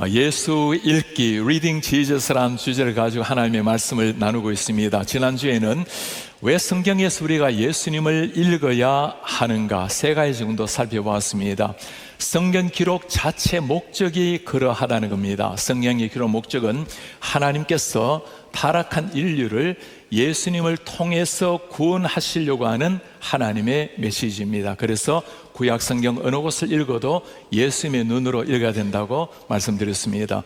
예수 읽기, Reading Jesus라는 주제를 가지고 하나님의 말씀을 나누고 있습니다. 지난주에는 왜 성경에서 우리가 예수님을 읽어야 하는가 세 가지 정도 살펴보았습니다. 성경 기록 자체 목적이 그러하다는 겁니다. 성경의 기록 목적은 하나님께서 타락한 인류를 예수님을 통해서 구원하시려고 하는 하나님의 메시지입니다. 그래서 구약 성경 어느 곳을 읽어도 예수님의 눈으로 읽어야 된다고 말씀드렸습니다.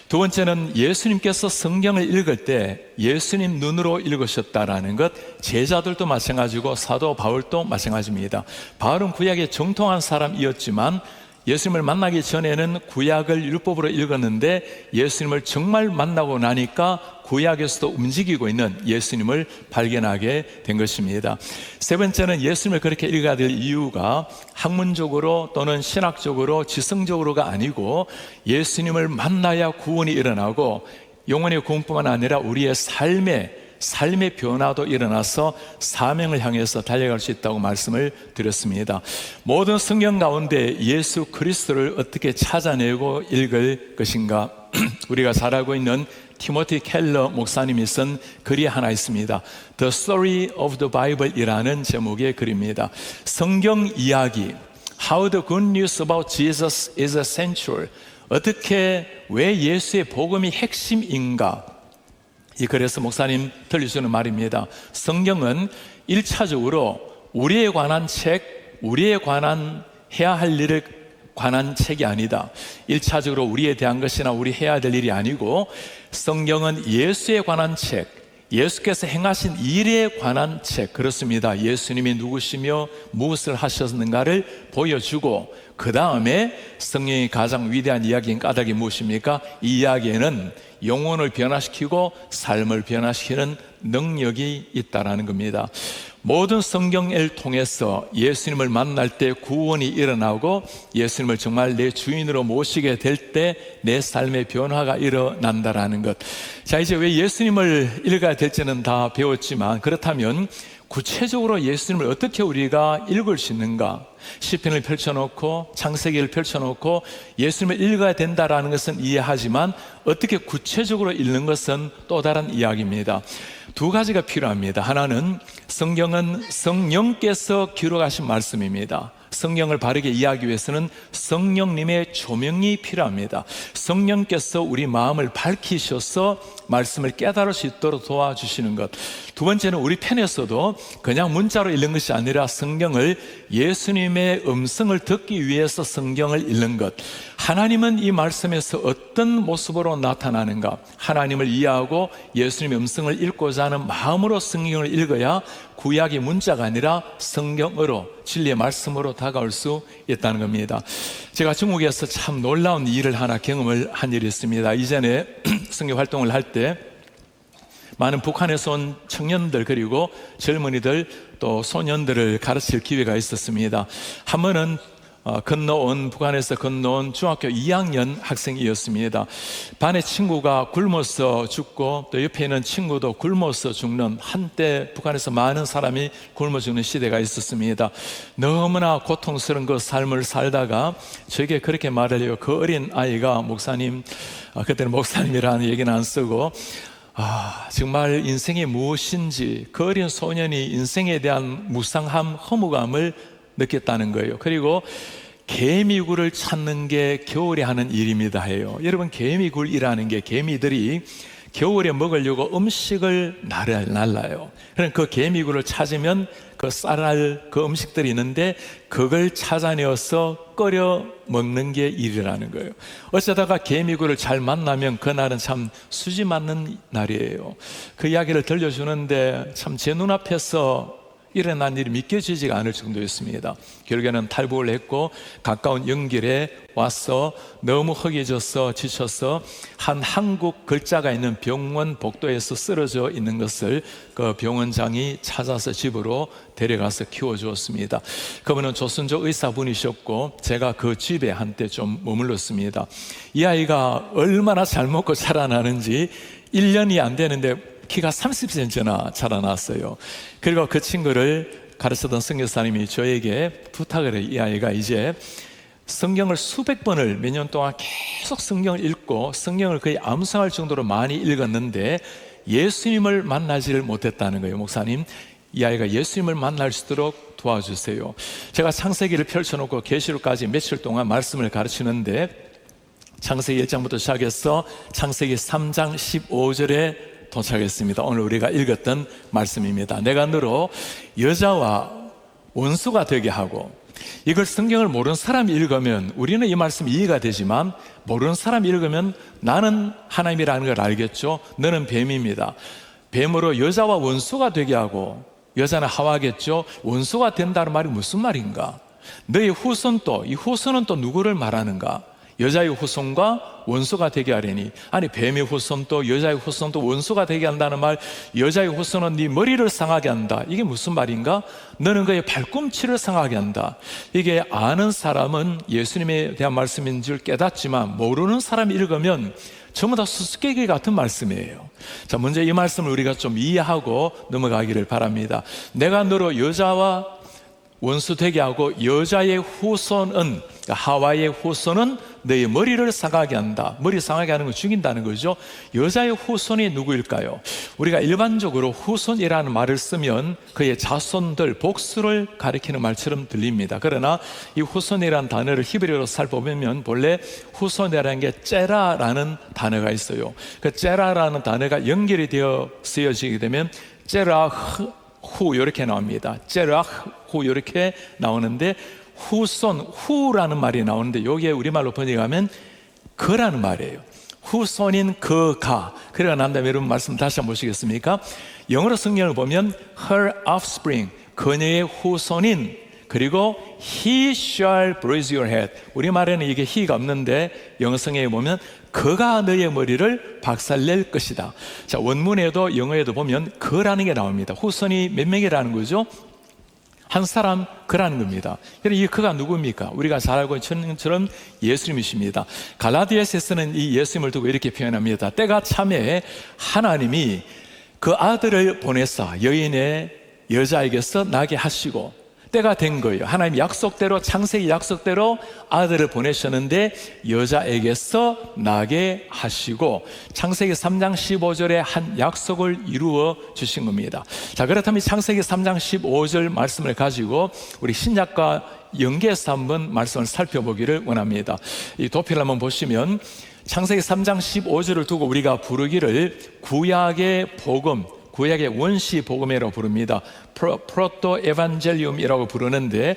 두 번째는 예수님께서 성경을 읽을 때 예수님 눈으로 읽으셨다라는 것, 제자들도 마찬가지고 사도 바울도 마찬가지입니다. 바울은 구약에 정통한 사람이었지만 예수님을 만나기 전에는 구약을 율법으로 읽었는데 예수님을 정말 만나고 나니까 구약에서도 움직이고 있는 예수님을 발견하게 된 것입니다. 세 번째는 예수님을 그렇게 읽어야 될 이유가 학문적으로 또는 신학적으로 지성적으로가 아니고 예수님을 만나야 구원이 일어나고 영혼의 구원뿐만 아니라 우리의 삶의 변화도 일어나서 사명을 향해서 달려갈 수 있다고 말씀을 드렸습니다. 모든 성경 가운데 예수 그리스도를 어떻게 찾아내고 읽을 것인가? 우리가 잘 알고 있는 티모티 켈러 목사님이 쓴 글이 하나 있습니다. The Story of the Bible 이라는 제목의 글입니다. 성경 이야기, How the Good News about Jesus is Essential. 어떻게, 왜 예수의 복음이 핵심인가? 이 글에서 목사님 들려주는 말입니다. 성경은 1차적으로 우리에 관한 책, 우리에 관한 해야 할 일에 관한 책이 아니다. 1차적으로 우리에 대한 것이나 우리 해야 될 일이 아니고 성경은 예수에 관한 책, 예수께서 행하신 일에 관한 책, 그렇습니다. 예수님이 누구시며 무엇을 하셨는가를 보여주고 그 다음에 성경의 가장 위대한 이야기인 까닭이 무엇입니까? 이 이야기에는 영혼을 변화시키고 삶을 변화시키는 능력이 있다는 겁니다. 모든 성경을 통해서 예수님을 만날 때 구원이 일어나고 예수님을 정말 내 주인으로 모시게 될 때 내 삶의 변화가 일어난다는 것. 자, 이제 왜 예수님을 읽어야 될지는 다 배웠지만 그렇다면 구체적으로 예수님을 어떻게 우리가 읽을 수 있는가? 시편을 펼쳐놓고 창세기를 펼쳐놓고 예수님을 읽어야 된다라는 것은 이해하지만 어떻게 구체적으로 읽는 것은 또 다른 이야기입니다. 두 가지가 필요합니다. 하나는 성경은 성령께서 기록하신 말씀입니다. 성경을 바르게 이해하기 위해서는 성령님의 조명이 필요합니다. 성령께서 우리 마음을 밝히셔서 말씀을 깨달을 수 있도록 도와주시는 것. 두 번째는 우리 편에서도 그냥 문자로 읽는 것이 아니라 성경을 예수님의 음성을 듣기 위해서 성경을 읽는 것. 하나님은 이 말씀에서 어떤 모습으로 나타나는가? 하나님을 이해하고 예수님의 음성을 읽고자 하는 마음으로 성경을 읽어야 구약의 문자가 아니라 성경으로, 진리의 말씀으로 다가올 수 있다는 겁니다. 제가 중국에서 참 놀라운 일을 하나 경험을 한 일이 있습니다. 이전에 성경 활동을 할 때 많은 북한에서 온 청년들 그리고 젊은이들 또 소년들을 가르칠 기회가 있었습니다. 한 번은 북한에서 건너온 중학교 2학년 학생이었습니다. 반의 친구가 굶어서 죽고 또 옆에 있는 친구도 굶어서 죽는, 한때 북한에서 많은 사람이 굶어 죽는 시대가 있었습니다. 너무나 고통스러운 그 삶을 살다가 저에게 그렇게 말을 해요. 그 어린 아이가 목사님, 그때는 목사님이라는 얘기는 안 쓰고 정말 인생이 무엇인지, 그 어린 소년이 인생에 대한 무상함, 허무감을 느꼈다는 거예요. 그리고 개미굴을 찾는 게 겨울에 하는 일입니다 해요. 여러분, 개미굴이라는 게 개미들이 겨울에 먹으려고 음식을 날라요. 그럼 그 개미굴을 찾으면 그 쌀알, 그 음식들이 있는데 그걸 찾아내어서 끓여 먹는 게 일이라는 거예요. 어쩌다가 개미굴을 잘 만나면 그날은 참 수지 맞는 날이에요. 그 이야기를 들려주는데 참 제 눈앞에서 일어난 일이 믿겨지지가 않을 정도였습니다. 결국에는 탈북을 했고 가까운 연길에 와서 너무 허기져서 지쳐서 한 한국 글자가 있는 병원 복도에서 쓰러져 있는 것을 그 병원장이 찾아서 집으로 데려가서 키워주었습니다. 그분은 조선족 의사분이셨고 제가 그 집에 한때 좀 머물렀습니다. 이 아이가 얼마나 잘 먹고 자라나는지 1년이 안 되는데 키가 30cm나 자라났어요. 그리고 그 친구를 가르치던 선교사님이 저에게 부탁을 해요. 이 아이가 이제 성경을 수백 번을 몇 년 동안 계속 성경을 읽고 성경을 거의 암송할 정도로 많이 읽었는데 예수님을 만나지를 못했다는 거예요. 목사님, 이 아이가 예수님을 만날 수 있도록 도와주세요. 제가 창세기를 펼쳐놓고 계시록까지 며칠 동안 말씀을 가르치는데 창세기 1장부터 시작해서 창세기 3장 15절에 도착했습니다. 오늘 우리가 읽었던 말씀입니다. 내가 너로 여자와 원수가 되게 하고, 이걸 성경을 모르는 사람이 읽으면 우리는 이 말씀이 이해가 되지만 모르는 사람이 읽으면 나는 하나님이라는 걸 알겠죠. 너는 뱀입니다. 뱀으로 여자와 원수가 되게 하고, 여자는 하와겠죠. 원수가 된다는 말이 무슨 말인가? 너의 후손도, 이 후손은 또 누구를 말하는가? 여자의 후손과 원수가 되게 하려니. 아니, 뱀의 후손도 여자의 후손도 원수가 되게 한다는 말, 여자의 후손은 네 머리를 상하게 한다, 이게 무슨 말인가? 너는 그의 발꿈치를 상하게 한다. 이게 아는 사람은 예수님에 대한 말씀인 줄 깨닫지만 모르는 사람이 읽으면 전부 다 수수께끼 같은 말씀이에요. 자, 먼저 이 말씀을 우리가 좀 이해하고 넘어가기를 바랍니다. 내가 너로 여자와 원수 되게 하고 여자의 후손은, 하와의 후손은 너의 머리를 상하게 한다. 머리 상하게 하는 건 죽인다는 거죠. 여자의 후손이 누구일까요? 우리가 일반적으로 후손이라는 말을 쓰면 그의 자손들, 복수를 가리키는 말처럼 들립니다. 그러나 이 후손이라는 단어를 히브리어로 살펴보면 본래 후손이라는 게 째라라는 단어가 있어요. 그 째라라는 단어가 연결이 되어 쓰여지게 되면 째라후 이렇게 나옵니다. 째라후 이렇게 나오는데, 후손, 후라는 말이 나오는데 여기에 우리말로 번역하면 그라는 말이에요. 후손인 그가. 그래가 난 다음에 여러분 말씀 다시 한번 보시겠습니까? 영어로 성경을 보면 her offspring, 그녀의 후손인, 그리고 he shall bruise your head. 우리말에는 이게 he가 없는데 영어 성경에 보면 그가 너의 머리를 박살낼 것이다. 자, 원문에도 영어에도 보면 그라는 게 나옵니다. 후손이 몇 명이라는 거죠? 한 사람, 그라는 겁니다. 이 그가 누구입니까? 우리가 잘 알고 있는 것처럼 예수님이십니다. 갈라디아서에서는 이 예수님을 두고 이렇게 표현합니다. 때가 참에 하나님이 그 아들을 보내사 여인의 여자에게서 나게 하시고, 때가 된 거예요. 하나님 약속대로, 창세기 약속대로 아들을 보내셨는데 여자에게서 나게 하시고 창세기 3장 15절에 한 약속을 이루어 주신 겁니다. 자, 그렇다면 창세기 3장 15절 말씀을 가지고 우리 신약과 연계해서 한번 말씀을 살펴보기를 원합니다. 이 도표를 한번 보시면 창세기 3장 15절을 두고 우리가 부르기를 구약의 복음, 구약의 원시 복음이라고 부릅니다. 프로토 에반젤리움이라고 부르는데,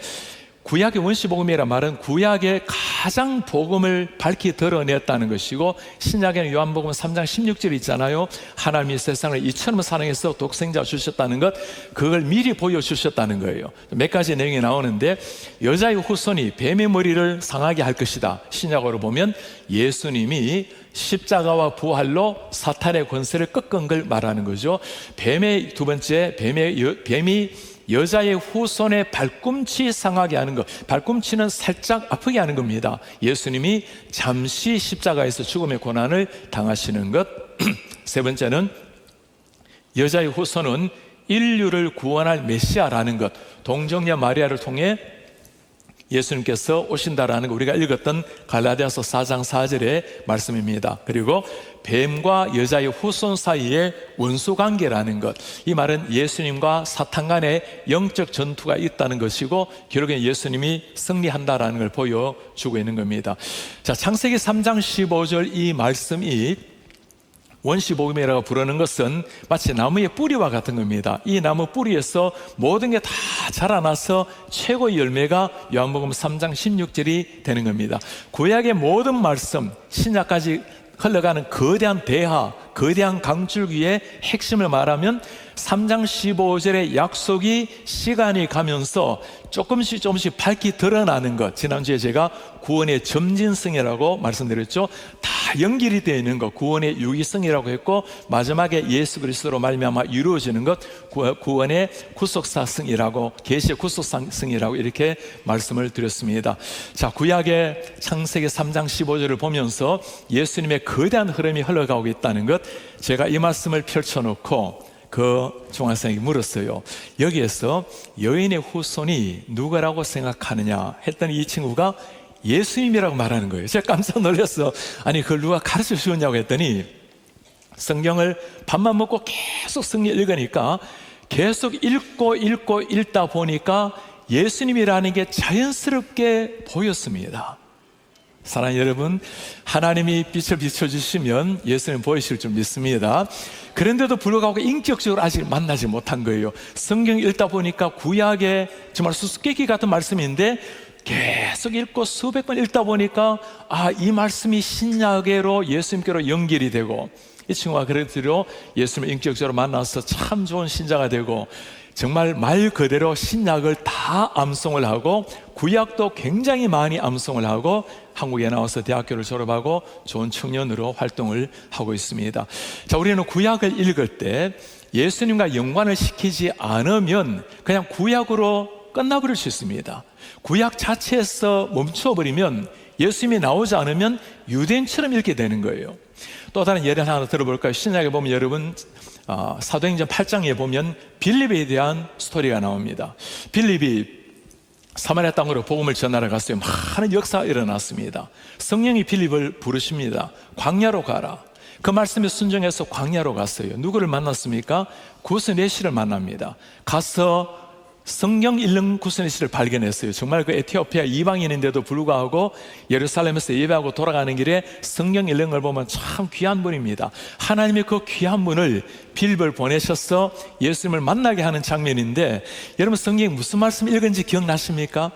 구약의 원시 복음이란 말은 구약의 가장 복음을 밝히 드러냈다는 것이고, 신약에는 요한복음 3장 16절 있잖아요. 하나님이 세상을 이처럼 사랑해서 독생자 주셨다는 것, 그걸 미리 보여주셨다는 거예요. 몇 가지 내용이 나오는데, 여자의 후손이 뱀의 머리를 상하게 할 것이다. 신약으로 보면 예수님이 십자가와 부활로 사탄의 권세를 꺾은 걸 말하는 거죠. 뱀의 두 번째, 뱀이 여자의 후손의 발꿈치 상하게 하는 것, 발꿈치는 살짝 아프게 하는 겁니다. 예수님이 잠시 십자가에서 죽음의 고난을 당하시는 것. 세 번째는 여자의 후손은 인류를 구원할 메시아라는 것, 동정녀 마리아를 통해 예수님께서 오신다라는 거 우리가 읽었던 갈라디아서 4장 4절의 말씀입니다. 그리고 뱀과 여자의 후손 사이에 원수관계라는 것, 이 말은 예수님과 사탄 간의 영적 전투가 있다는 것이고 결국엔 예수님이 승리한다라는 걸 보여주고 있는 겁니다. 자, 창세기 3장 15절 이 말씀이 원시복음이라고 부르는 것은 마치 나무의 뿌리와 같은 겁니다. 이 나무 뿌리에서 모든 게 다 자라나서 최고의 열매가 요한복음 3장 16절이 되는 겁니다. 구약의 모든 말씀, 신약까지 흘러가는 거대한 대하, 거대한 강줄기의 핵심을 말하면 3장 15절의 약속이 시간이 가면서 조금씩 밝히 드러나는 것, 지난주에 제가 구원의 점진성이라고 말씀드렸죠. 다 연결이 되어 있는 것, 구원의 유기성이라고 했고, 마지막에 예수 그리스도로 말미암아 이루어지는 것, 구원의 구속사성이라고, 계시의 구속사성이라고 이렇게 말씀을 드렸습니다. 자, 구약의 창세기 3장 15절을 보면서 예수님의 거대한 흐름이 흘러가고 있다는 것, 제가 이 말씀을 펼쳐놓고 그 중학생에게 물었어요. 여기에서 여인의 후손이 누구라고 생각하느냐 했더니 이 친구가 예수님이라고 말하는 거예요. 제가 깜짝 놀랐어. 아니 그걸 누가 가르쳐 주었냐고 했더니 성경을 밥만 먹고 계속 성경 읽으니까 계속 읽고 읽다 보니까 예수님이라는 게 자연스럽게 보였습니다. 사랑하는 여러분, 하나님이 빛을 비춰주시면 예수님 보이실 줄 믿습니다. 그런데도 불구하고 인격적으로 아직 만나지 못한 거예요. 성경 읽다 보니까 구약의 정말 수수께끼 같은 말씀인데 계속 읽고 수백 번 읽다 보니까 이 말씀이 신약으로 예수님께로 연결이 되고 이 친구가 그래도 예수님을 인격적으로 만나서 참 좋은 신자가 되고 정말 말 그대로 신약을 다 암송을 하고 구약도 굉장히 많이 암송을 하고 한국에 나와서 대학교를 졸업하고 좋은 청년으로 활동을 하고 있습니다. 자, 우리는 구약을 읽을 때 예수님과 연관을 시키지 않으면 그냥 구약으로 끝나버릴 수 있습니다. 구약 자체에서 멈춰버리면 예수님이 나오지 않으면 유대인처럼 읽게 되는 거예요. 또 다른 예를 하나 들어볼까요? 신약에 보면 여러분 사도행전 8장에 보면 빌립에 대한 스토리가 나옵니다. 빌립이 사마리아 땅으로 복음을 전하러 갔어요. 많은 역사가 일어났습니다. 성령이 빌립을 부르십니다. 광야로 가라. 그 말씀에 순종해서 광야로 갔어요. 누구를 만났습니까? 구스네시를 만납니다. 가서 성경 읽는 구스네시를 발견했어요. 정말 그 에티오피아 이방인인데도 불구하고 예루살렘에서 예배하고 돌아가는 길에 성경 읽는 걸 보면 참 귀한 분입니다. 하나님이 그 귀한 분을 빌립을 보내셔서 예수님을 만나게 하는 장면인데, 여러분 성경에 무슨 말씀 읽은지 기억나십니까?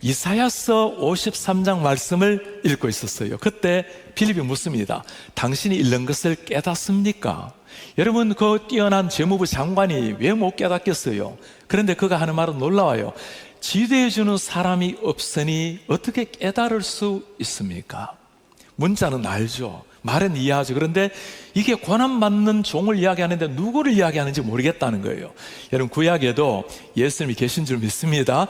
이사야서 53장 말씀을 읽고 있었어요. 그때 빌립이 묻습니다. 당신이 읽는 것을 깨닫습니까? 여러분 그 뛰어난 재무부 장관이 왜 못 깨닫겠어요? 그런데 그가 하는 말은 놀라워요. 지도해 주는 사람이 없으니 어떻게 깨달을 수 있습니까? 문자는 알죠. 말은 이해하죠. 그런데 이게 고난받는 종을 이야기하는데 누구를 이야기하는지 모르겠다는 거예요. 여러분 구약에도 예수님이 계신 줄 믿습니다.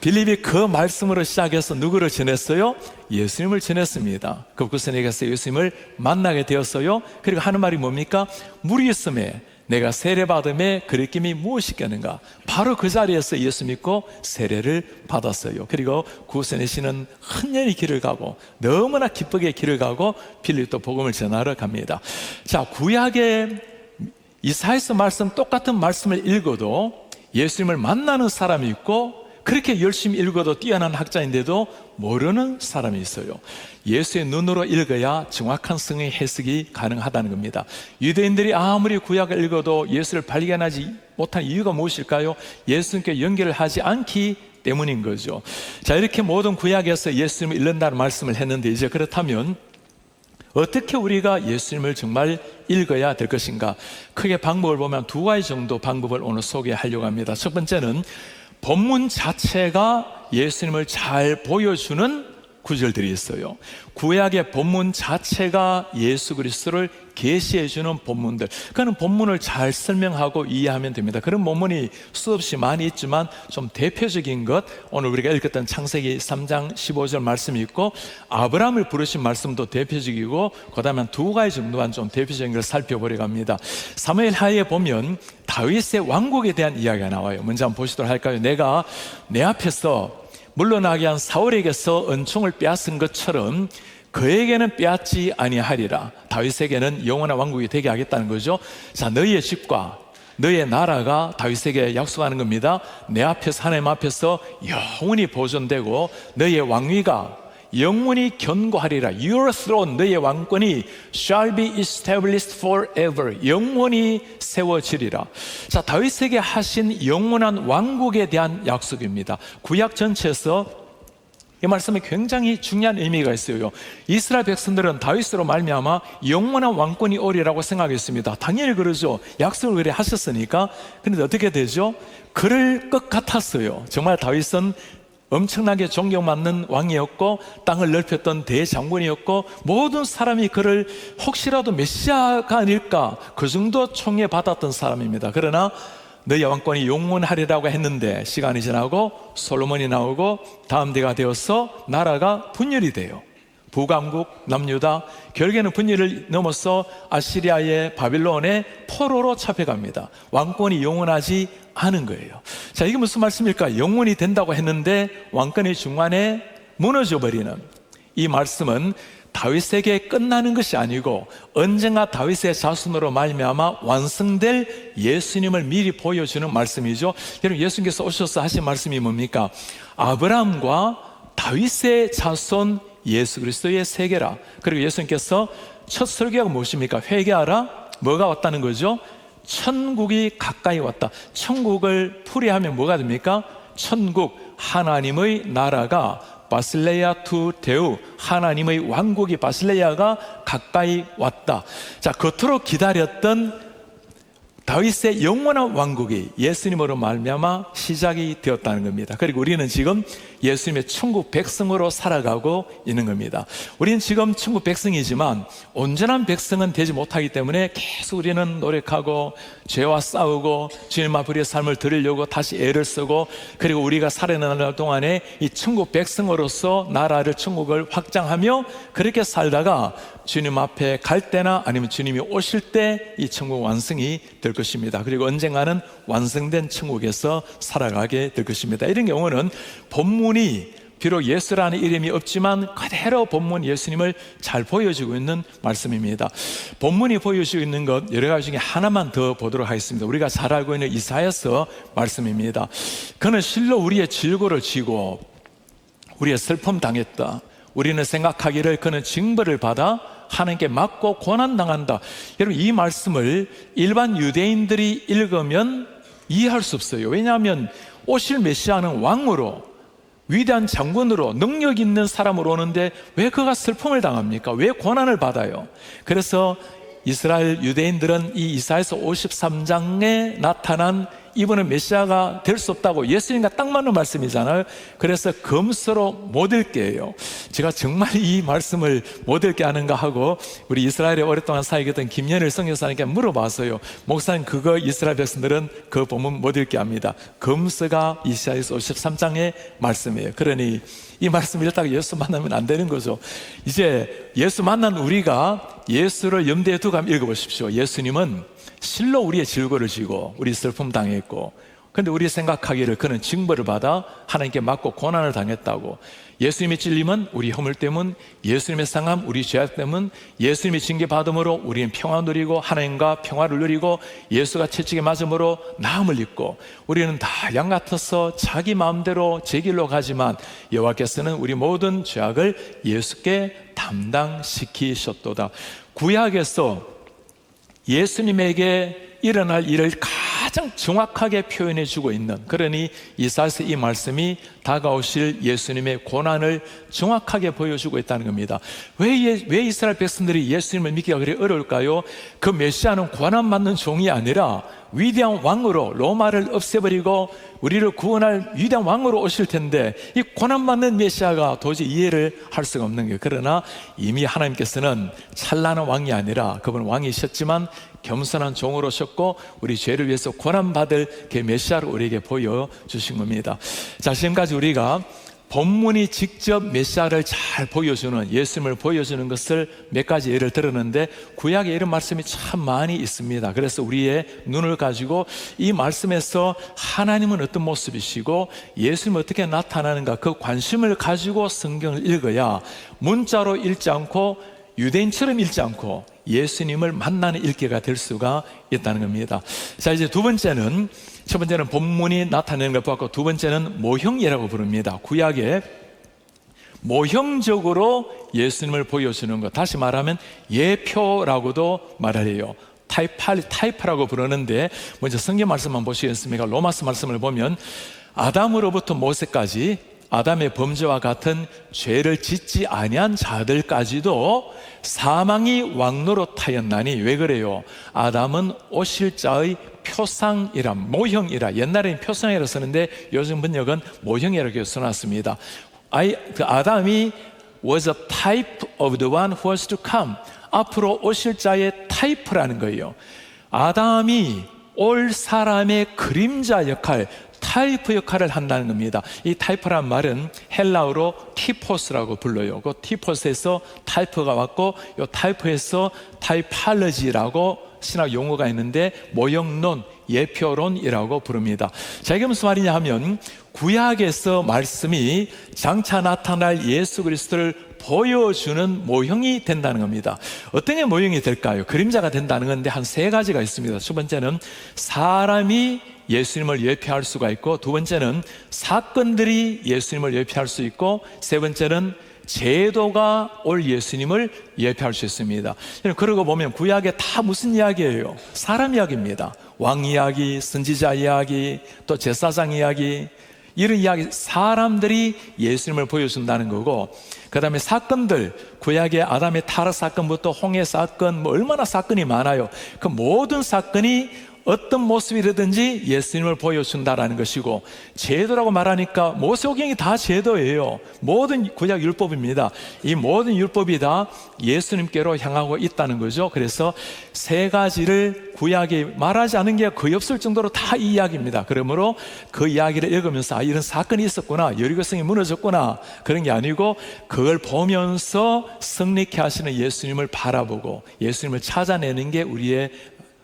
빌립이 그 말씀으로 시작해서 누구를 전했어요? 예수님을 전했습니다. 그 구스네에서 예수님을 만나게 되었어요. 그리고 하는 말이 뭡니까? 물이 있음에 내가 세례받음에 그리낌이 무엇이겠는가? 바로 그 자리에서 예수 믿고 세례를 받았어요. 그리고 구스네시는 흔연히 길을 가고 너무나 기쁘게 길을 가고 빌립도 복음을 전하러 갑니다. 자, 구약의 이사야서 말씀 똑같은 말씀을 읽어도 예수님을 만나는 사람이 있고 그렇게 열심히 읽어도 뛰어난 학자인데도 모르는 사람이 있어요. 예수의 눈으로 읽어야 정확한 성경의 해석이 가능하다는 겁니다. 유대인들이 아무리 구약을 읽어도 예수를 발견하지 못한 이유가 무엇일까요? 예수님께 연결을 하지 않기 때문인 거죠. 자, 이렇게 모든 구약에서 예수님을 읽는다는 말씀을 했는데, 이제 그렇다면 어떻게 우리가 예수님을 정말 읽어야 될 것인가? 크게 방법을 보면 두 가지 정도 방법을 오늘 소개하려고 합니다. 첫 번째는 본문 자체가 예수님을 잘 보여주는 구절들이 있어요. 구약의 본문 자체가 예수 그리스도를 계시해 주는 본문들, 그는 본문을 잘 설명하고 이해하면 됩니다. 그런 본문이 수없이 많이 있지만 좀 대표적인 것, 오늘 우리가 읽었던 창세기 3장 15절 말씀이 있고 아브라함을 부르신 말씀도 대표적이고, 그 다음에 두 가지 정도만 좀 대표적인 걸 살펴보려고 합니다. 사무엘 하에 보면 다윗의 왕국에 대한 이야기가 나와요. 먼저 한번 보시도록 할까요? 내가 내 앞에서 물러나게 한 사울에게서 은총을 빼앗은 것처럼 그에게는 빼앗지 아니하리라. 다윗에게는 영원한 왕국이 되게 하겠다는 거죠. 자, 너희의 집과 너희의 나라가 다윗에게 약속하는 겁니다. 내 앞에서, 하나님 앞에서 영원히 보존되고 너희의 왕위가 영원히 견고하리라. Your throne, 너희의 왕권이 shall be established forever. 영원히 세워지리라. 자, 다윗에게 하신 영원한 왕국에 대한 약속입니다. 구약 전체에서 이 말씀에 굉장히 중요한 의미가 있어요. 이스라엘 백성들은 다윗으로 말미암아 영원한 왕권이 오리라고 생각했습니다. 당연히 그러죠. 약속을 그래 하셨으니까. 그런데 어떻게 되죠? 그럴 것 같았어요. 정말 다윗은 엄청나게 존경받는 왕이었고 땅을 넓혔던 대장군이었고 모든 사람이 그를 혹시라도 메시아가 아닐까 그 정도 총애받았던 사람입니다. 그러나 너희 왕권이 영원하리라고 했는데 시간이 지나고 솔로몬이 나오고 다음 대가 되어서 나라가 분열이 돼요. 북왕국, 남유다, 결국에는 분열을 넘어서 아시리아의 바빌론의 포로로 잡혀갑니다. 왕권이 영원하지 않은 거예요. 자, 이게 무슨 말씀일까? 영원히 된다고 했는데 왕권의 중간에 무너져버리는 이 말씀은 다윗에게 끝나는 것이 아니고 언젠가 다윗의 자손으로 말미암아 완성될 예수님을 미리 보여주는 말씀이죠. 여러분, 예수님께서 오셔서 하신 말씀이 뭡니까? 아브라함과 다윗의 자손 예수 그리스도의 세계라. 그리고 예수님께서 첫 설교가 무엇입니까? 회개하라. 뭐가 왔다는 거죠? 천국이 가까이 왔다. 천국을 풀이하면 뭐가 됩니까? 천국, 하나님의 나라가 바실레아 투 데우, 하나님의 왕국이 바실레아가 가까이 왔다. 자, 그토록 기다렸던 다윗의 영원한 왕국이 예수님으로 말미암아 시작이 되었다는 겁니다. 그리고 우리는 지금 예수님의 천국 백성으로 살아가고 있는 겁니다. 우리는 지금 천국 백성이지만 온전한 백성은 되지 못하기 때문에 계속 우리는 노력하고 죄와 싸우고 주님 앞에 우리의 삶을 드리려고 다시 애를 쓰고, 그리고 우리가 살아가는 동안에 이 천국 백성으로서 나라를, 천국을 확장하며 그렇게 살다가 주님 앞에 갈 때나 아니면 주님이 오실 때 이 천국 완성이 될 것입니다. 그리고 언젠가는 완성된 천국에서 살아가게 될 것입니다. 이런 경우는 본문이 비록 예수라는 이름이 없지만 그대로 본문 예수님을 잘 보여주고 있는 말씀입니다. 본문이 보여주고 있는 것 여러 가지 중에 하나만 더 보도록 하겠습니다. 우리가 잘 알고 있는 이사야서 말씀입니다. 그는 실로 우리의 질고를 지고 우리의 슬픔 당했다. 우리는 생각하기를 그는 징벌을 받아 하나님께 맞고 고난당한다. 여러분, 이 말씀을 일반 유대인들이 읽으면 이해할 수 없어요. 왜냐하면 오실 메시아는 왕으로, 위대한 장군으로, 능력 있는 사람으로 오는데 왜 그가 슬픔을 당합니까? 왜 고난을 받아요? 그래서 이스라엘 유대인들은 이 이사야서 53장에 나타난 이분은 메시아가 될 수 없다고, 예수님과 딱 맞는 말씀이잖아요. 그래서 검수로 못 읽게 해요. 제가 정말 이 말씀을 못 읽게 하는가 하고 우리 이스라엘에 오랫동안 사역했던 김연일 선교사님께 물어봤어요. 목사님, 그거 이스라엘 백성들은 그 본문 못 읽게 합니다. 검수가 이사야서 53장의 말씀이에요. 그러니 이 말씀 읽다가 예수 만나면 안 되는 거죠. 이제 예수 만난 우리가 예수를 염두에 두고 한번 읽어보십시오. 예수님은 실로 우리의 질고를 지고 우리 슬픔 당했고, 근데 우리 생각하기를 그는 징벌을 받아 하나님께 맞고 고난을 당했다고. 예수님의 찔림은 우리 허물 때문, 예수님의 상함 우리 죄악 때문, 예수님의 징계받음으로 우리는 평화 누리고 하나님과 평화를 누리고, 예수가 채찍에 맞음으로 나음을 입고, 우리는 다 양 같아서 자기 마음대로 제 길로 가지만 여호와께서는 우리 모든 죄악을 예수께 담당시키셨도다. 구약에서 예수님에게 일어날 일을 가장 정확하게 표현해 주고 있는, 그러니 이사야서 이 말씀이 다가오실 예수님의 고난을 정확하게 보여주고 있다는 겁니다. 왜 이스라엘 백성들이 예수님을 믿기가 그리 어려울까요? 그 메시아는 고난받는 종이 아니라 위대한 왕으로 로마를 없애버리고 우리를 구원할 위대한 왕으로 오실 텐데, 이 고난받는 메시아가 도저히 이해를 할 수가 없는 거예요. 그러나 이미 하나님께서는 찬란한 왕이 아니라, 그분은 왕이셨지만 겸손한 종으로 오셨고 우리 죄를 위해서 고난받을 그 메시아를 우리에게 보여주신 겁니다. 자, 지금까지 우리가 본문이 직접 메시아를 잘 보여주는, 예수님을 보여주는 것을 몇 가지 예를 들었는데, 구약에 이런 말씀이 참 많이 있습니다. 그래서 우리의 눈을 가지고 이 말씀에서 하나님은 어떤 모습이시고 예수님은 어떻게 나타나는가, 그 관심을 가지고 성경을 읽어야 문자로 읽지 않고 유대인처럼 읽지 않고 예수님을 만나는 읽기가 될 수가 있다는 겁니다. 자, 이제 두 번째는, 첫 번째는 본문이 나타내는 걸 보았고, 두 번째는 모형이라고 부릅니다. 구약에 모형적으로 예수님을 보여주는 것, 다시 말하면 예표라고도 말을 해요. 타이프라고 부르는데, 먼저 성경 말씀만 보시겠습니까? 로마서 말씀을 보면 아담으로부터 모세까지 아담의 범죄와 같은 죄를 짓지 아니한 자들까지도 사망이 왕노릇하였나니. 왜 그래요? 아담은 오실 자의 표상이라, 모형이라, 옛날에는 표상이라 쓰는데 요즘 번역은 모형이라고 써놨습니다. 아담이 was a type of the one who was to come. 앞으로 오실 자의 타입이라는 거예요. 아담이 올 사람의 그림자 역할, 타이프 역할을 한다는 겁니다. 이 타이프란 말은 헬라어로 티포스라고 불러요. 그 티포스에서 타이프가 왔고, 이 타이프에서 타이팔러지라고 신학 용어가 있는데, 모형론, 예표론이라고 부릅니다. 자, 이게 무슨 말이냐 하면 구약에서 말씀이 장차 나타날 예수 그리스도를 보여주는 모형이 된다는 겁니다. 어떤 게 모형이 될까요? 그림자가 된다는 건데 한 세 가지가 있습니다. 첫 번째는 사람이 예수님을 예표할 수가 있고, 두 번째는 사건들이 예수님을 예표할 수 있고, 세 번째는 제도가 올 예수님을 예표할 수 있습니다. 그러고 보면 구약에 다 무슨 이야기예요? 사람 이야기입니다. 왕 이야기, 선지자 이야기, 또 제사장 이야기, 이런 이야기, 사람들이 예수님을 보여준다는 거고, 그 다음에 사건들, 구약의 아담의 타락 사건부터 홍해 사건, 얼마나 사건이 많아요. 그 모든 사건이 어떤 모습이라든지 예수님을 보여준다라는 것이고, 제도라고 말하니까 모세오경이 다 제도예요. 모든 구약 율법입니다. 이 모든 율법이 다 예수님께로 향하고 있다는 거죠. 그래서 세 가지를 구약이 말하지 않은 게 거의 없을 정도로 다 이 이야기입니다. 그러므로 그 이야기를 읽으면서 이런 사건이 있었구나, 여리고성이 무너졌구나, 그런 게 아니고 그걸 보면서 승리케 하시는 예수님을 바라보고 예수님을 찾아내는 게 우리의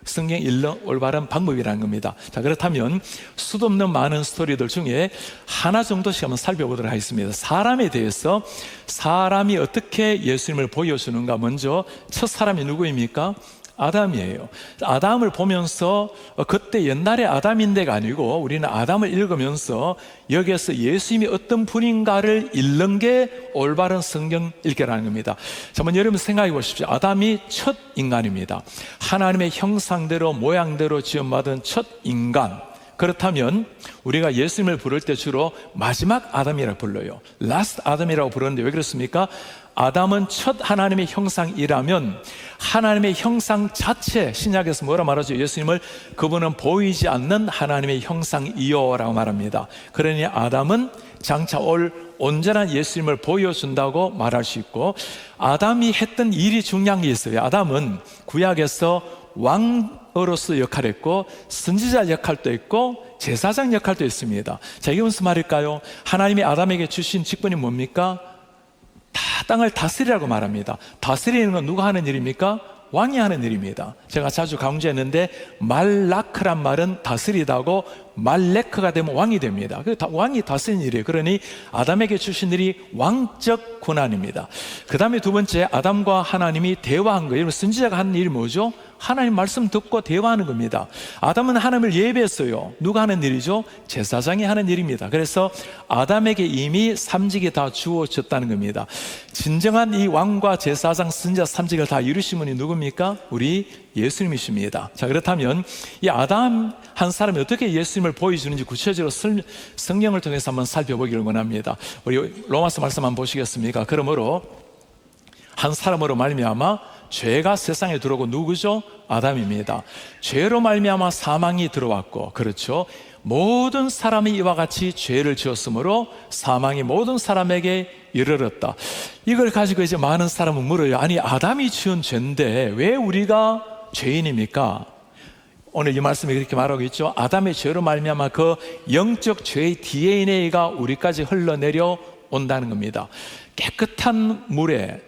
성경 읽는 올바른 방법이라는 겁니다. 자, 그렇다면 수도 없는 많은 스토리들 중에 하나 정도씩 한번 살펴보도록 하겠습니다. 사람에 대해서, 사람이 어떻게 예수님을 보여주는가. 먼저 첫 사람이 누구입니까? 아담이에요. 아담을 보면서 그때 옛날의 아담인데가 아니고 우리는 아담을 읽으면서 여기에서 예수님이 어떤 분인가를 읽는 게 올바른 성경 읽기라는 겁니다. 자, 한번 여러분 생각해 보십시오. 아담이 첫 인간입니다. 하나님의 형상대로 모양대로 지음받은 첫 인간. 그렇다면 우리가 예수님을 부를 때 주로 마지막 아담이라고 불러요. 라스트 아담이라고 부르는데 왜 그렇습니까? 아담은 첫 하나님의 형상이라면 하나님의 형상 자체, 신약에서 뭐라 말하죠? 예수님을 그분은 보이지 않는 하나님의 형상이요 라고 말합니다. 그러니 아담은 장차 올 온전한 예수님을 보여준다고 말할 수 있고, 아담이 했던 일이 중요한 게 있어요. 아담은 구약에서 왕으로서 역할을 했고, 선지자 역할도 했고, 제사장 역할도 했습니다. 자, 이게 무슨 말일까요? 하나님이 아담에게 주신 직분이 뭡니까? 다 땅을 다스리라고 말합니다. 다스리는 건 누가 하는 일입니까? 왕이 하는 일입니다. 제가 자주 강조했는데 말라크란 말은 다스리다고, 말레크가 되면 왕이 됩니다. 왕이 다스리는 일이에요. 그러니 아담에게 주신 일이 왕적 권한입니다. 그 다음에 두 번째, 아담과 하나님이 대화한 거예요. 선지자가 하는 일이 뭐죠? 하나님 말씀 듣고 대화하는 겁니다. 아담은 하나님을 예배했어요. 누가 하는 일이죠? 제사장이 하는 일입니다. 그래서 아담에게 이미 삼직이 다 주어졌다는 겁니다. 진정한 이 왕과 제사장, 선지자 삼직을 다 이루신 분이 누굽니까? 우리 예수님이십니다. 자, 그렇다면 이 아담 한 사람이 어떻게 예수님을 보여주는지 구체적으로 성경을 통해서 한번 살펴보기를 원합니다. 우리 로마서 말씀 한번 보시겠습니까? 그러므로 한 사람으로 말미암아 죄가 세상에 들어오고, 누구죠? 아담입니다. 죄로 말미암아 사망이 들어왔고, 그렇죠? 모든 사람이 이와 같이 죄를 지었으므로 사망이 모든 사람에게 이르렀다. 이걸 가지고 이제 많은 사람은 물어요. 아니, 아담이 지은 죄인데 왜 우리가 죄인입니까? 오늘 이 말씀이 그렇게 말하고 있죠. 아담의 죄로 말미암아 그 영적 죄의 DNA가 우리까지 흘러내려 온다는 겁니다. 깨끗한 물에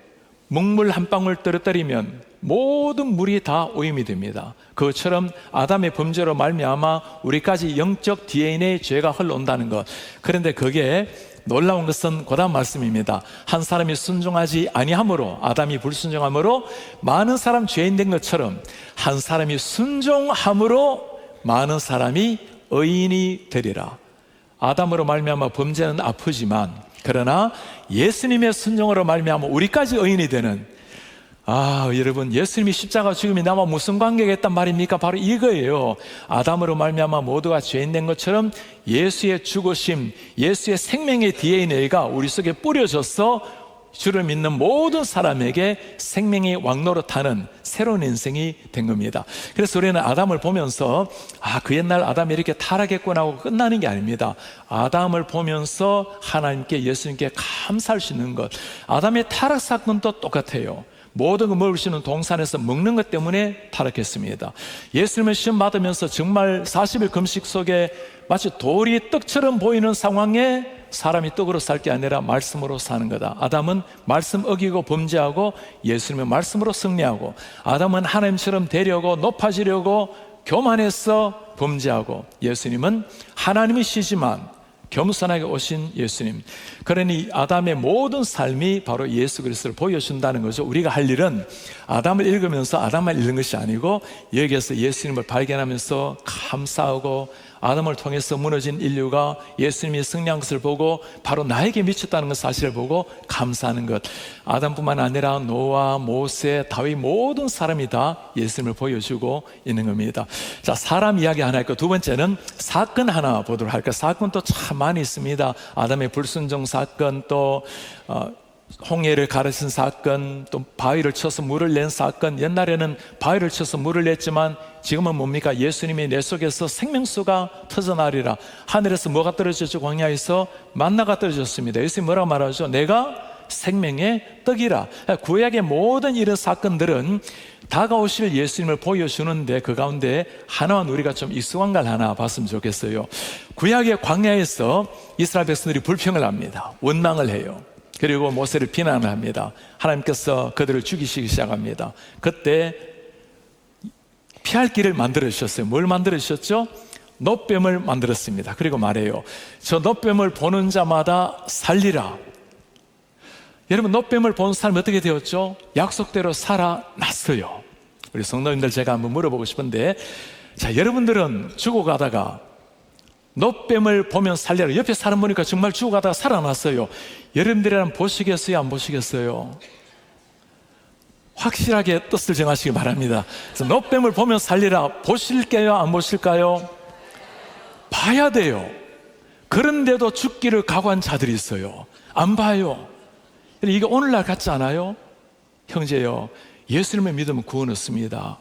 먹물 한 방울 떨어뜨리면 모든 물이 다 오염이 됩니다. 그것처럼 아담의 범죄로 말미암아 우리까지 영적 DNA 죄가 흘러온다는 것. 그런데 그게 놀라운 것은 그다음 말씀입니다. 한 사람이 순종하지 아니함으로, 아담이 불순종함으로 많은 사람 죄인 된 것처럼 한 사람이 순종함으로 많은 사람이 의인이 되리라. 아담으로 말미암아 범죄는 아프지만, 그러나 예수님의 순종으로 말미암아 우리까지 의인이 되는, 여러분, 예수님이 십자가 죽음이 나와 무슨 관계가 있단 말입니까? 바로 이거예요. 아담으로 말미암아 모두가 죄인 된 것처럼 예수의 죽으심, 예수의 생명의 DNA가 우리 속에 뿌려져서 주를 믿는 모든 사람에게 생명의 왕노릇하는 새로운 인생이 된 겁니다. 그래서 우리는 아담을 보면서 그 옛날 아담이 이렇게 타락했구나 하고 끝나는 게 아닙니다. 아담을 보면서 하나님께, 예수님께 감사할 수 있는 것. 아담의 타락 사건도 똑같아요. 모든 걸 먹을 수 있는 동산에서 먹는 것 때문에 타락했습니다. 예수님을 시험 받으면서 정말 40일 금식 속에 마치 돌이 떡처럼 보이는 상황에 사람이 떡으로 살 게 아니라 말씀으로 사는 거다. 아담은 말씀 어기고 범죄하고 예수님의 말씀으로 승리하고, 아담은 하나님처럼 되려고 높아지려고 교만해서 범죄하고, 예수님은 하나님이시지만 겸손하게 오신 예수님. 그러니 아담의 모든 삶이 바로 예수 그리스도를 보여준다는 거죠. 우리가 할 일은 아담을 읽으면서 아담만 읽는 것이 아니고 여기에서 예수님을 발견하면서 감사하고, 아담을 통해서 무너진 인류가 예수님이 승리한 것을 보고 바로 나에게 미쳤다는 그 사실을 보고 감사하는 것. 아담뿐만 아니라 노아, 모세, 다윗 모든 사람이 다 예수님을 보여주고 있는 겁니다. 자, 사람 이야기 하나 있고, 두 번째는 사건 하나 보도록 할까요? 사건도 참 많이 있습니다. 아담의 불순종 사건, 또 홍해를 가르친 사건, 또 바위를 쳐서 물을 낸 사건. 옛날에는 바위를 쳐서 물을 냈지만 지금은 뭡니까? 예수님이 내 속에서 생명수가 터져나리라. 하늘에서 뭐가 떨어졌죠? 광야에서 만나가 떨어졌습니다. 예수님이 뭐라고 말하죠? 내가 생명의 떡이라. 구약의 모든 이런 사건들은 다가오실 예수님을 보여주는데, 그 가운데 하나만 우리가 좀 익숙한 걸 하나 봤으면 좋겠어요. 구약의 광야에서 이스라엘 백성들이 불평을 합니다. 원망을 해요. 그리고 모세를 비난을 합니다. 하나님께서 그들을 죽이시기 시작합니다. 그때 피할 길을 만들어 주셨어요. 뭘 만들어 주셨죠? 놋뱀을 만들었습니다. 그리고 말해요. 저 놋뱀을 보는 자마다 살리라. 여러분, 놋뱀을 본 사람이 어떻게 되었죠? 약속대로 살아났어요. 우리 성도님들, 제가 한번 물어보고 싶은데, 자, 여러분들은 죽어가다가 놋뱀을 보면 살려라. 옆에 사람 보니까 정말 죽어가다가 살아났어요. 여러분들이랑 보시겠어요? 안 보시겠어요? 확실하게 뜻을 정하시기 바랍니다. 그래서 놋뱀을 보면 살리라. 보실게요? 안 보실까요? 봐야 돼요. 그런데도 죽기를 각오한 자들이 있어요. 안 봐요. 이게 오늘날 같지 않아요? 형제요, 예수님을 믿으면 구원 없습니다.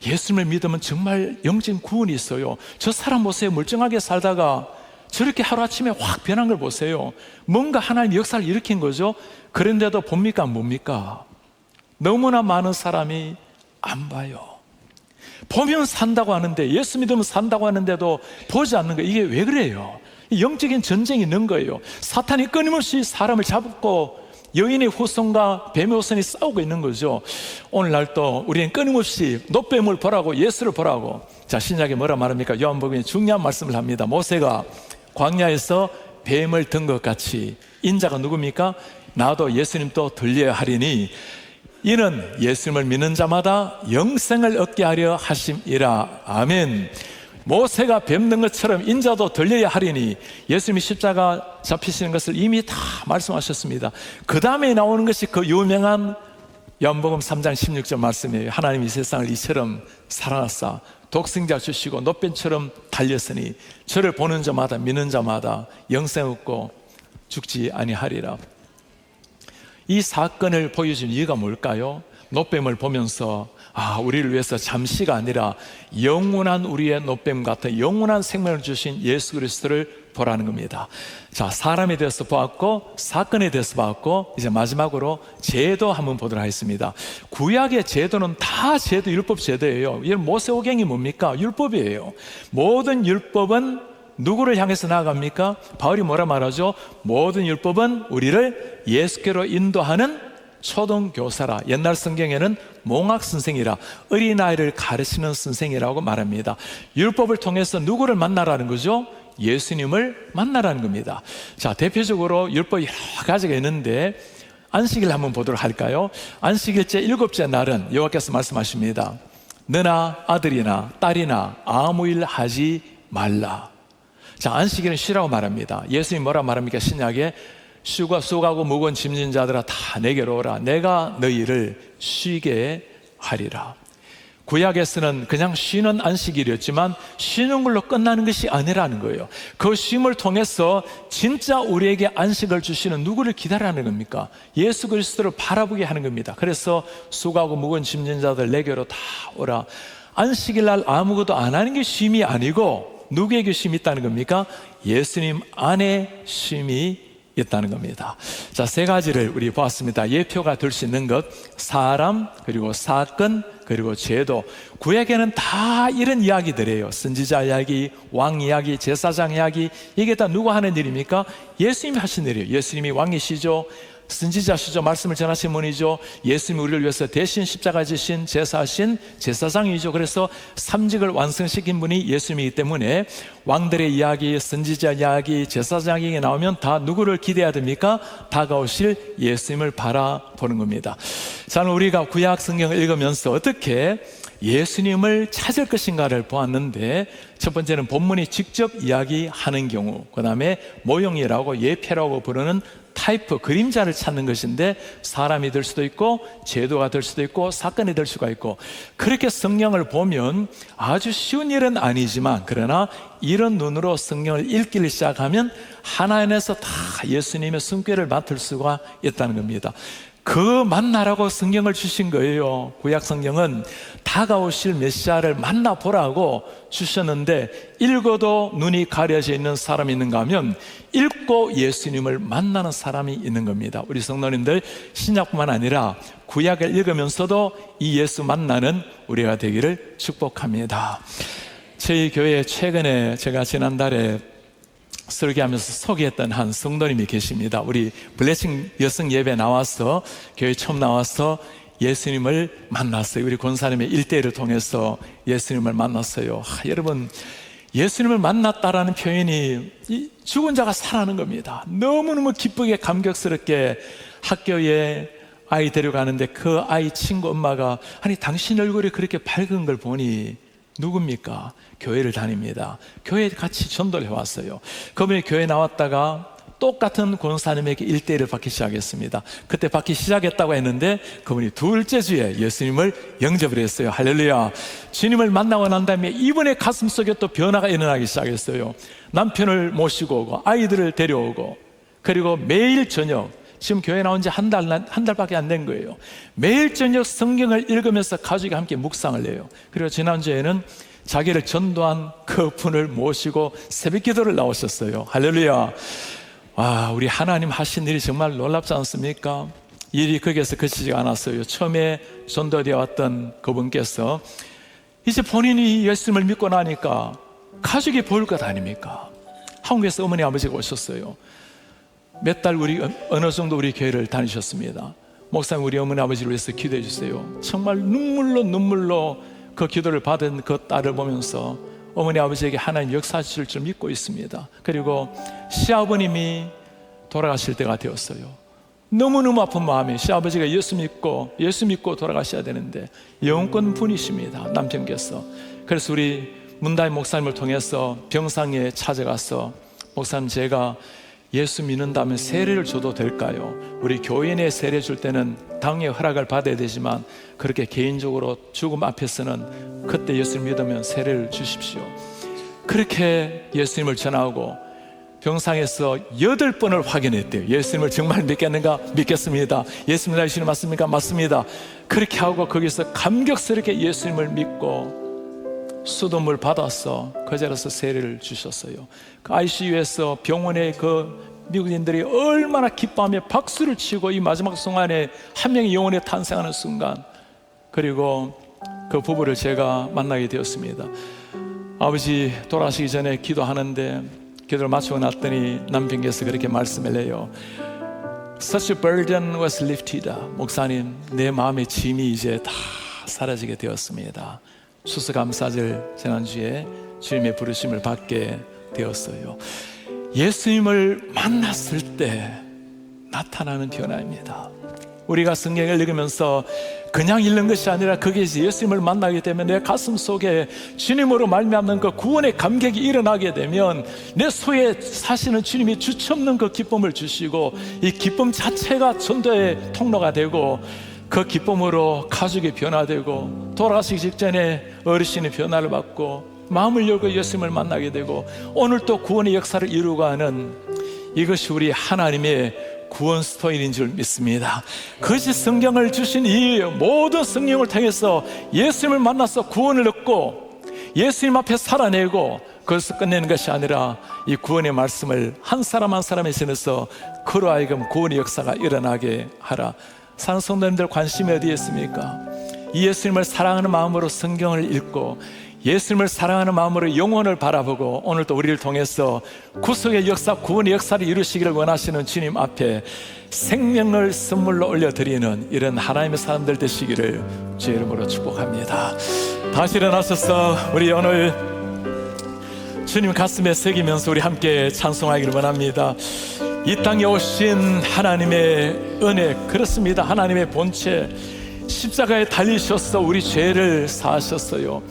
예수님을 믿으면 정말 영적인 구원이 있어요. 저 사람 보세요. 멀쩡하게 살다가 저렇게 하루아침에 확 변한 걸 보세요. 뭔가 하나님의 역사를 일으킨 거죠. 그런데도 봅니까? 안 봅니까? 너무나 많은 사람이 안 봐요. 보면 산다고 하는데, 예수 믿으면 산다고 하는데도 보지 않는 거예요. 이게 왜 그래요? 영적인 전쟁이 있는 거예요. 사탄이 끊임없이 사람을 잡고 여인의 후손과 뱀의 후손이 싸우고 있는 거죠. 오늘날 또 우리는 끊임없이 놋뱀을 보라고, 예수를 보라고. 자, 신약에 뭐라 말합니까? 요한복음에 중요한 말씀을 합니다. 모세가 광야에서 뱀을 든 것 같이 인자가 누굽니까? 나도 예수님도 들려야 하리니 이는 예수님을 믿는 자마다 영생을 얻게 하려 하심이라. 아멘. 모세가 뱀든 것처럼 인자도 들려야 하리니, 예수님이 십자가 잡히시는 것을 이미 다 말씀하셨습니다. 그 다음에 나오는 것이 그 유명한 요한복음 3장 16절 말씀이에요. 하나님이 세상을 이처럼 사랑하사 독생자 주시고 놋뱀처럼 달렸으니 저를 보는 자마다, 믿는 자마다 영생 얻고 죽지 아니하리라. 이 사건을 보여준 이유가 뭘까요? 놋뱀을 보면서 우리를 위해서 잠시가 아니라 영원한 우리의 놋뱀 같은 영원한 생명을 주신 예수 그리스도를 보라는 겁니다. 자, 사람에 대해서 보았고, 사건에 대해서 보았고, 이제 마지막으로 제도 한번 보도록 하겠습니다. 구약의 제도는 다 제도, 율법 제도예요. 이 모세오경이 뭡니까? 율법이에요. 모든 율법은 누구를 향해서 나아갑니까? 바울이 뭐라 말하죠? 모든 율법은 우리를 예수께로 인도하는 초등교사라. 옛날 성경에는 몽학선생이라, 어린아이를 가르치는 선생이라고 말합니다. 율법을 통해서 누구를 만나라는 거죠? 예수님을 만나라는 겁니다. 자, 대표적으로 율법이 여러 가지가 있는데 안식일 한번 보도록 할까요? 안식일째 7째 날은 여호와께서 말씀하십니다. 너나 아들이나 딸이나 아무 일 하지 말라. 자, 안식일은 쉬라고 말합니다. 예수님이 뭐라 말합니까? 신약에 쉬고 수고하고 무거운 짐진 자들아 다 내게로 오라. 내가 너희를 쉬게 하리라. 구약에서는 그냥 쉬는 안식일이었지만 쉬는 걸로 끝나는 것이 아니라는 거예요. 그 쉼을 통해서 진짜 우리에게 안식을 주시는 누구를 기다리는 겁니까? 예수 그리스도를 바라보게 하는 겁니다. 그래서 수고하고 무거운 짐진 자들 내게로 다 오라. 안식일 날 아무것도 안 하는 게 쉼이 아니고 누구에게 쉼이 있다는 겁니까? 예수님 안에 쉼이 있다는 겁니다. 자, 세 가지를 우리 보았습니다. 예표가 될 수 있는 것, 사람, 그리고 사건, 그리고 제도. 구약에는 다 이런 이야기들이에요. 선지자 이야기, 왕 이야기, 제사장 이야기. 이게 다 누가 하는 일입니까? 예수님이 하신 일이에요. 예수님이 왕이시죠. 선지자시죠. 말씀을 전하신 분이죠. 예수님이 우리를 위해서 대신 십자가 지신 제사하신 제사장이죠. 그래서 삼직을 완성시킨 분이 예수님이기 때문에 왕들의 이야기, 선지자 이야기, 제사장 이야기 나오면 다 누구를 기대해야 됩니까? 다가오실 예수님을 바라보는 겁니다. 저는 우리가 구약 성경을 읽으면서 어떻게 예수님을 찾을 것인가를 보았는데, 첫 번째는 본문이 직접 이야기하는 경우, 그 다음에 모형이라고 예표라고 부르는 타이프, 그림자를 찾는 것인데, 사람이 될 수도 있고 제도가 될 수도 있고 사건이 될 수가 있고, 그렇게 성경을 보면 아주 쉬운 일은 아니지만, 그러나 이런 눈으로 성경을 읽기를 시작하면 하나님에서 다 예수님의 손길을 맡을 수가 있다는 겁니다. 그 만나라고 성경을 주신 거예요. 구약 성경은 다가오실 메시아를 만나보라고 주셨는데, 읽어도 눈이 가려져 있는 사람이 있는가 하면 읽고 예수님을 만나는 사람이 있는 겁니다. 우리 성도님들, 신약뿐만 아니라 구약을 읽으면서도 이 예수 만나는 우리가 되기를 축복합니다. 저희 교회에 최근에 제가 지난달에 설교하면서 소개했던 한 성도님이 계십니다. 우리 블레싱 여성 예배 나와서, 교회 처음 나와서 예수님을 만났어요. 우리 권사님의 일대를 통해서 예수님을 만났어요. 여러분, 예수님을 만났다라는 표현이 죽은 자가 살아나는 겁니다. 너무너무 기쁘게 감격스럽게 학교에 아이 데려가는데, 그 아이 친구 엄마가, 아니 당신 얼굴이 그렇게 밝은 걸 보니 누굽니까? 교회를 다닙니다. 교회에 같이 전도를 해왔어요. 그분이 교회 나왔다가 똑같은 권사님에게 1대1을 받기 시작했습니다. 그때 받기 시작했다고 했는데, 그분이 둘째 주에 예수님을 영접을 했어요. 할렐루야. 주님을 만나고 난 다음에 이분의 가슴 속에 또 변화가 일어나기 시작했어요. 남편을 모시고 오고 아이들을 데려오고, 그리고 매일 저녁, 지금 교회 나온 지 한 달밖에 안 된 거예요. 매일 저녁 성경을 읽으면서 가족이 함께 묵상을 해요. 그리고 지난주에는 자기를 전도한 그 분을 모시고 새벽 기도를 나오셨어요. 할렐루야. 와, 우리 하나님 하신 일이 정말 놀랍지 않습니까? 일이 거기에서 그치지 않았어요. 처음에 전도되어 왔던 그분께서 이제 본인이 예수님을 믿고 나니까 가족이 보일 것 아닙니까? 한국에서 어머니 아버지가 오셨어요. 몇 달 어느 정도 우리 교회를 다니셨습니다. 목사님, 우리 어머니 아버지를 위해서 기도해 주세요. 정말 눈물로 그 기도를 받은 그 딸을 보면서 어머니 아버지에게 하나님 역사하실 줄 믿고 있습니다. 그리고 시아버님이 돌아가실 때가 되었어요. 너무너무 아픈 마음에, 시아버지가 예수 믿고 돌아가셔야 되는데 영권 분이십니다, 남편께서. 그래서 우리 문다임 목사님을 통해서 병상에 찾아가서, 목사님, 제가 예수 믿는다면 세례를 줘도 될까요? 우리 교인의 세례 줄 때는 당의 허락을 받아야 되지만, 그렇게 개인적으로 죽음 앞에서는 그때 예수를 믿으면 세례를 주십시오. 그렇게 예수님을 전하고 병상에서 8번을 확인했대요. 예수님을 정말 믿겠는가? 믿겠습니다. 예수님 나이시는 맞습니까? 맞습니다. 그렇게 하고 거기서 감격스럽게 예수님을 믿고 수돗물 받아서 그 자리에서 세례를 주셨어요. 그 ICU에서 병원에 그 미국인들이 얼마나 기뻐하며 박수를 치고, 이 마지막 순간에 한 명이 영혼에 탄생하는 순간, 그리고 그 부부를 제가 만나게 되었습니다. 아버지 돌아가시기 전에 기도하는데, 기도를 마치고 났더니 남편께서 그렇게 말씀을 해요. Such a burden was lifted. 목사님, 내 마음의 짐이 이제 다 사라지게 되었습니다. 추수감사절 지난주에 주님의 부르심을 받게 되었어요. 예수님을 만났을 때 나타나는 변화입니다. 우리가 성경을 읽으면서 그냥 읽는 것이 아니라 거기에서 예수님을 만나게 되면 내 가슴 속에 주님으로 말미암는 그 구원의 감격이 일어나게 되면, 내 속에 사시는 주님이 주체없는 그 기쁨을 주시고, 이 기쁨 자체가 전도의 통로가 되고, 그 기쁨으로 가족이 변화되고, 돌아가시기 직전에 어르신이 변화를 받고 마음을 열고 예수님을 만나게 되고, 오늘 또 구원의 역사를 이루고 하는, 이것이 우리 하나님의 구원 스토리인 줄 믿습니다. 그것이 성경을 주신 이유예요. 모든 성경을 통해서 예수님을 만나서 구원을 얻고 예수님 앞에 살아내고, 그것을 끝내는 것이 아니라 이 구원의 말씀을 한 사람 한 사람에 전해서 그로 하여금 구원의 역사가 일어나게 하라. 사는 성도님들, 관심이 어디에 있습니까? 이 예수님을 사랑하는 마음으로 성경을 읽고 예수님을 사랑하는 마음으로 영혼을 바라보고 오늘도 우리를 통해서 구속의 역사, 구원의 역사를 이루시기를 원하시는 주님 앞에 생명을 선물로 올려드리는 이런 하나님의 사람들 되시기를 주의 이름으로 축복합니다. 다시 일어나셔서 우리 오늘 주님 가슴에 새기면서 우리 함께 찬송하기를 원합니다. 이 땅에 오신 하나님의 은혜, 그렇습니다. 하나님의 본체, 십자가에 달리셔서 우리 죄를 사하셨어요.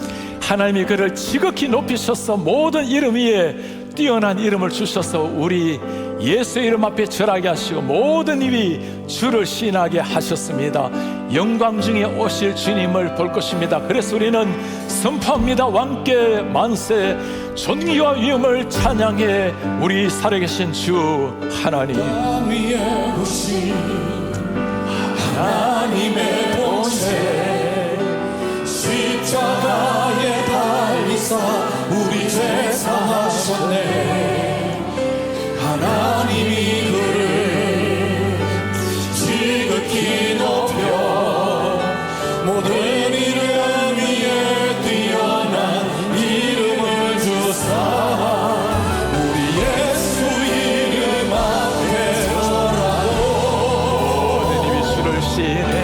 하나님이 그를 지극히 높이셔서 모든 이름 위에 뛰어난 이름을 주셔서 우리 예수의 이름 앞에 절하게 하시고 모든 입이 주를 시인하게 하셨습니다. 영광 중에 오실 주님을 볼 것입니다. 그래서 우리는 선포합니다. 왕께 만세, 존귀와 위엄을 찬양해 우리 살아계신 주 하나님. 위에 오신 하나님의 본체, 십자가에 달리사 우리 죄 사하셨네. 하나님이 그를 지극히 높여 모든 이름 위에 뛰어난 이름을 주사 우리 예수 이름 앞에 절하고 모든 입이 주를 시인해,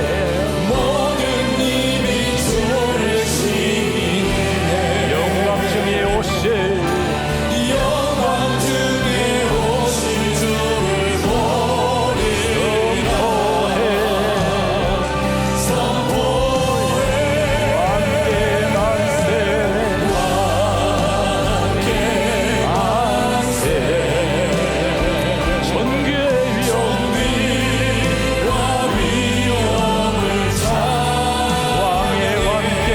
모든 입이 주를 시인해. 영광 중에 오실 영광 중에 오실 주를 보리라. 선포해 왕께 만세, 존귀의 위엄, 와 위엄을 왕의 왕께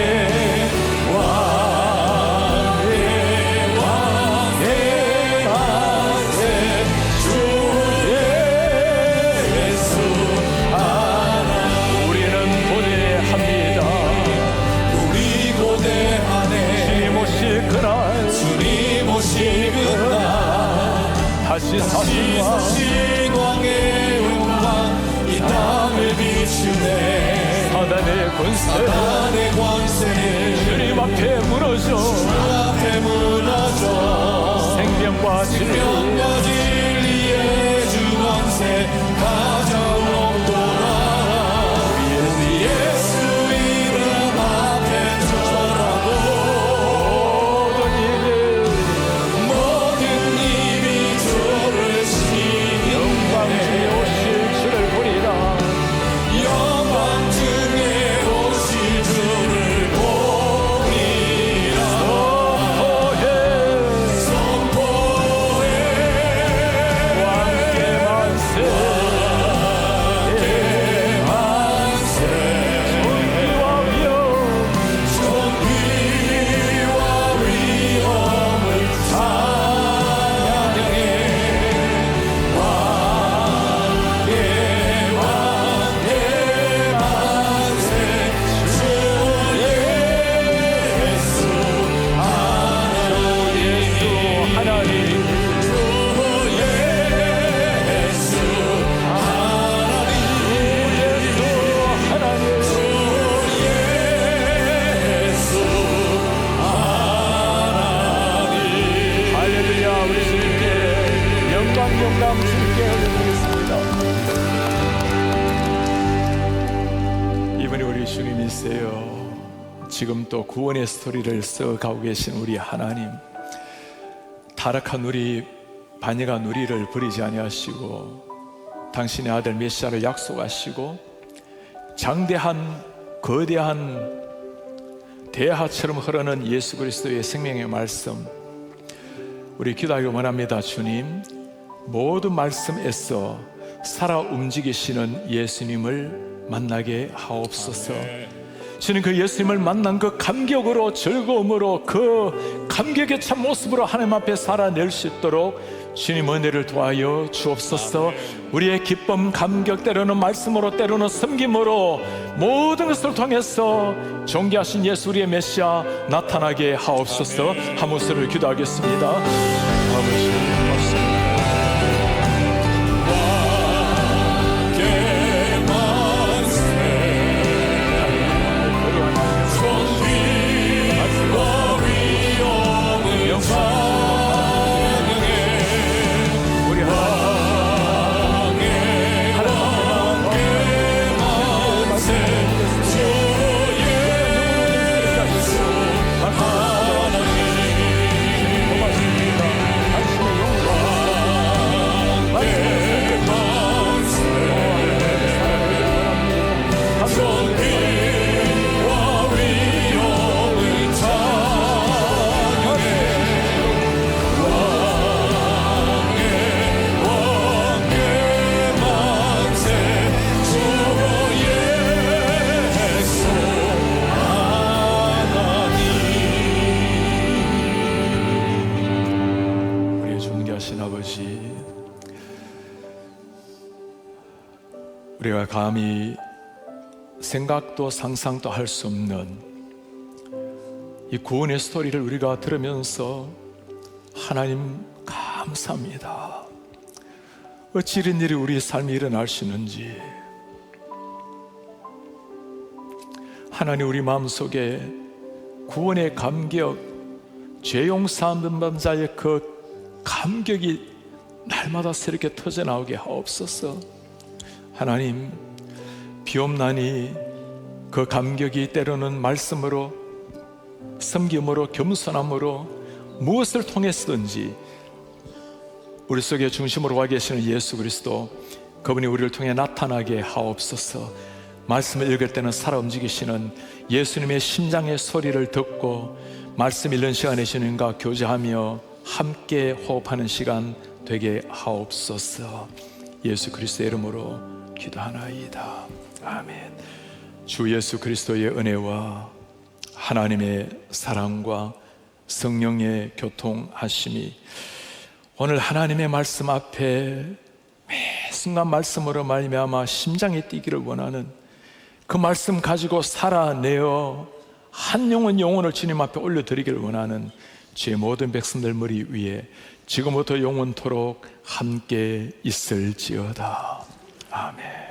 우리는 고대합니다. 우리 고대하네. 주님 오실 그날 주님 오실 그날 다시 사신과 사신 왕의 영광 이 땅을 비추네. 사단의 권세 사단의 권세는 주님 앞에 무너져 주 앞에 무너져 생명과 진리 명과 진리의 주 권세 가장 높도다. 우리 예수 이름 앞에 절하고 모든 입이 주를 영광 중에 시인해. 오실 주를 보리라. 영광 중에 오실 주를 보리라. 선포해 왕께 만세, 존귀와 위엄, 존귀와 위엄을 찬양해. 왕의 만세 주 예수 주 예수 하나님, 주 예수 예수 하나님, 할렐루야. 우리 주님께 영광 주님께 올려드리겠습니다. 이분이 우리 주님이세요. 지금 또 구원의 스토리를 써가고 계신 우리 하나님, 타락한 우리 반역한 우리를 버리지 아니하시고 당신의 아들 메시아를 약속하시고 장대한 거대한 대하처럼 흐르는 예수 그리스도의 생명의 말씀, 우리 기도하기 원합니다. 주님, 모든 말씀에서 살아 움직이시는 예수님을 만나게 하옵소서. 주님, 그 예수님을 만난 그 감격으로, 즐거움으로, 그 감격의 참 모습으로 하나님 앞에 살아낼 수 있도록 주님 은혜를 도와여 주옵소서. 우리의 기쁨, 감격, 때로는 말씀으로, 때로는 섬김으로 모든 것을 통해서 존귀하신 예수 우리의 메시아 나타나게 하옵소서. 한 목소리를 기도하겠습니다. 아버지, 고맙습니다. 존귀와 우리가 감히 생각도 상상도 할 수 없는 이 구원의 스토리를 우리가 들으면서 하나님 감사합니다. 어찌 이런 일이 우리 삶에 일어날 수 있는지, 하나님 우리 마음속에 구원의 감격, 죄 용서받는 자의 그 감격이 날마다 새롭게 터져나오게 하옵소서. 하나님, 비옵나니 그 감격이 때로는 말씀으로, 섬김으로, 겸손함으로, 무엇을 통해서든지 우리 속에 중심으로 와 계시는 예수 그리스도, 그분이 우리를 통해 나타나게 하옵소서. 말씀을 읽을 때는 살아 움직이시는 예수님의 심장의 소리를 듣고 말씀 읽는 시간에 주님과 교제하며 함께 호흡하는 시간 되게 하옵소서. 예수 그리스도의 이름으로 기도하나이다. 아멘. 주 예수 그리스도의 은혜와 하나님의 사랑과 성령의 교통하심이 오늘 하나님의 말씀 앞에 매 순간 말씀으로 말미암아 심장이 뛰기를 원하는, 그 말씀 가지고 살아내어 한 영혼을 주님 앞에 올려드리기를 원하는 제 모든 백성들 머리 위에 지금부터 영원토록 함께 있을지어다. 아멘.